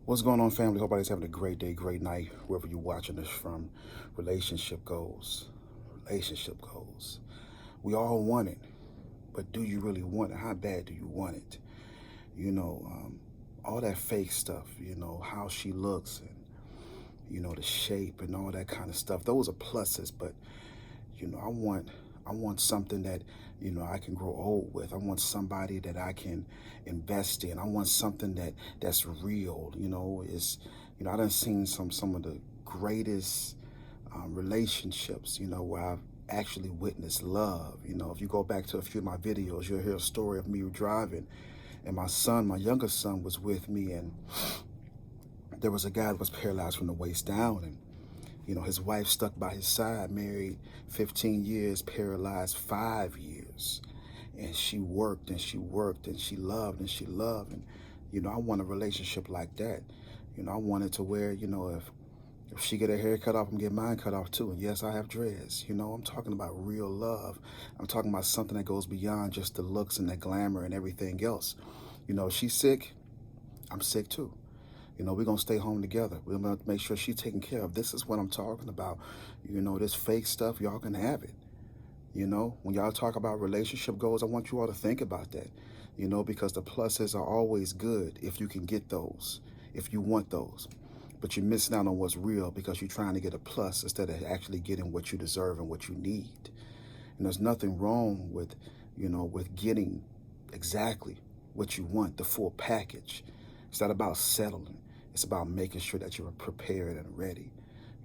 What's going on, family? Hope everybody's having a great day, great night, wherever you're watching this from. Relationship goals. Relationship goals. We all want it, but do you really want it? How bad do you want it? You know, all that fake stuff, how she looks and, the shape and all that kind of stuff. Those are pluses, but, I want something that, I can grow old with. I want somebody that I can invest in. I want something that's real, I done seen some of the greatest relationships, where I've actually witnessed love. If you go back to a few of my videos, you'll hear a story of me driving and my youngest son was with me, and there was a guy that was paralyzed from the waist down, and his wife stuck by his side, married 15 years, paralyzed 5 years. And she worked and she worked and she loved and she loved. And, I want a relationship like that. I want it to where, if she get her hair cut off, I'm get mine cut off too. And yes, I have dreads. I'm talking about real love. I'm talking about something that goes beyond just the looks and the glamour and everything else. If she's sick, I'm sick too. We're going to stay home together. We're going to make sure she's taken care of. This is what I'm talking about. This fake stuff, y'all can have it. When y'all talk about relationship goals, I want you all to think about that, because the pluses are always good if you can get those, if you want those. But you're missing out on what's real because you're trying to get a plus instead of actually getting what you deserve and what you need. And there's nothing wrong with, with getting exactly what you want, the full package. It's not about settling. It's about making sure that you're prepared and ready.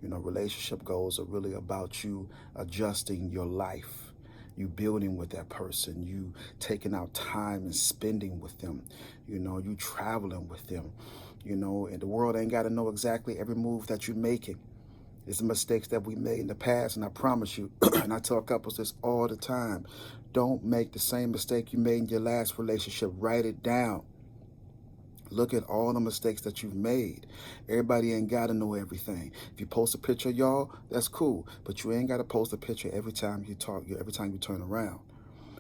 Relationship goals are really about you adjusting your life, you building with that person, you taking out time and spending with them, you traveling with them, and the world ain't got to know exactly every move that you're making. It's the mistakes that we made in the past, and I promise you, and I tell couples this all the time, don't make the same mistake you made in your last relationship. Write it down. Look at all the mistakes that you've made. Everybody ain't got to know everything. If you post a picture, y'all, that's cool. But you ain't got to post a picture every time you talk, every time you turn around.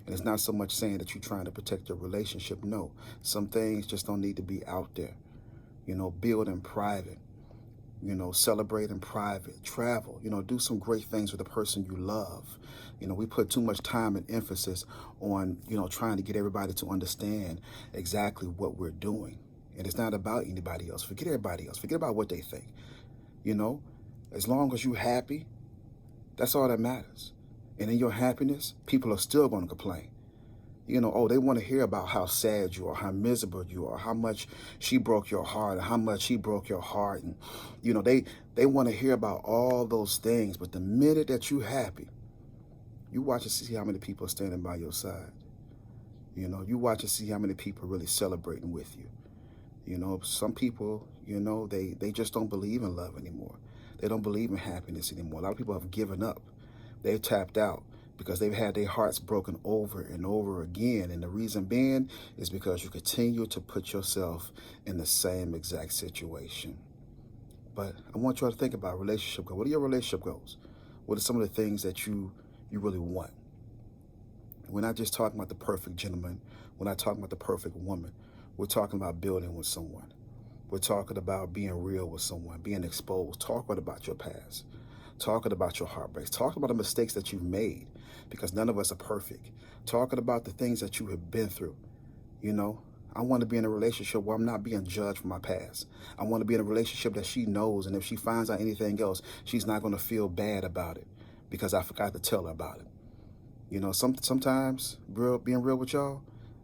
And it's not so much saying that you're trying to protect your relationship. No, some things just don't need to be out there. Build in private. Celebrate in private. Travel. Do some great things with the person you love. We put too much time and emphasis on, trying to get everybody to understand exactly what we're doing. And it's not about anybody else. Forget everybody else. Forget about what they think. As long as you're happy, that's all that matters. And in your happiness, people are still going to complain. They want to hear about how sad you are, how miserable you are, how much she broke your heart, how much he broke your heart. And, they want to hear about all those things. But the minute that you're happy, you watch and see how many people are standing by your side. You watch and see how many people are really celebrating with you. Some people, they just don't believe in love anymore. They don't believe in happiness anymore. A lot of people have given up. They've tapped out because they've had their hearts broken over and over again. And the reason being is because you continue to put yourself in the same exact situation. But I want you all to think about relationship goals. What are your relationship goals? What are some of the things that you really want? We're not just talking about the perfect gentleman. We're not talking about the perfect woman. We're talking about building with someone. We're talking about being real with someone, being exposed, talking about your past, talking about your heartbreaks, talking about the mistakes that you've made, because none of us are perfect, talking about the things that you have been through. I want to be in a relationship where I'm not being judged for my past. I want to be in a relationship that she knows, and if she finds out anything else, she's not going to feel bad about it because I forgot to tell her about it. Sometimes being real with y'all,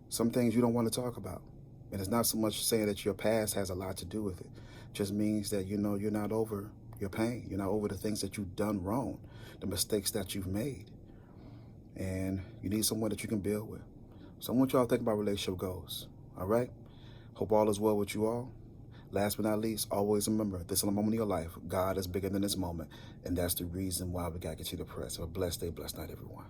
some things you don't want to talk about. And it's not so much saying that your past has a lot to do with it. It just means that, you're not over your pain. You're not over the things that you've done wrong, the mistakes that you've made. And you need someone that you can build with. So I want y'all to think about relationship goals. All right? Hope all is well with you all. Last but not least, always remember, this is a moment of your life. God is bigger than this moment. And that's the reason why we got to get you to press. Have a blessed day, blessed night, everyone.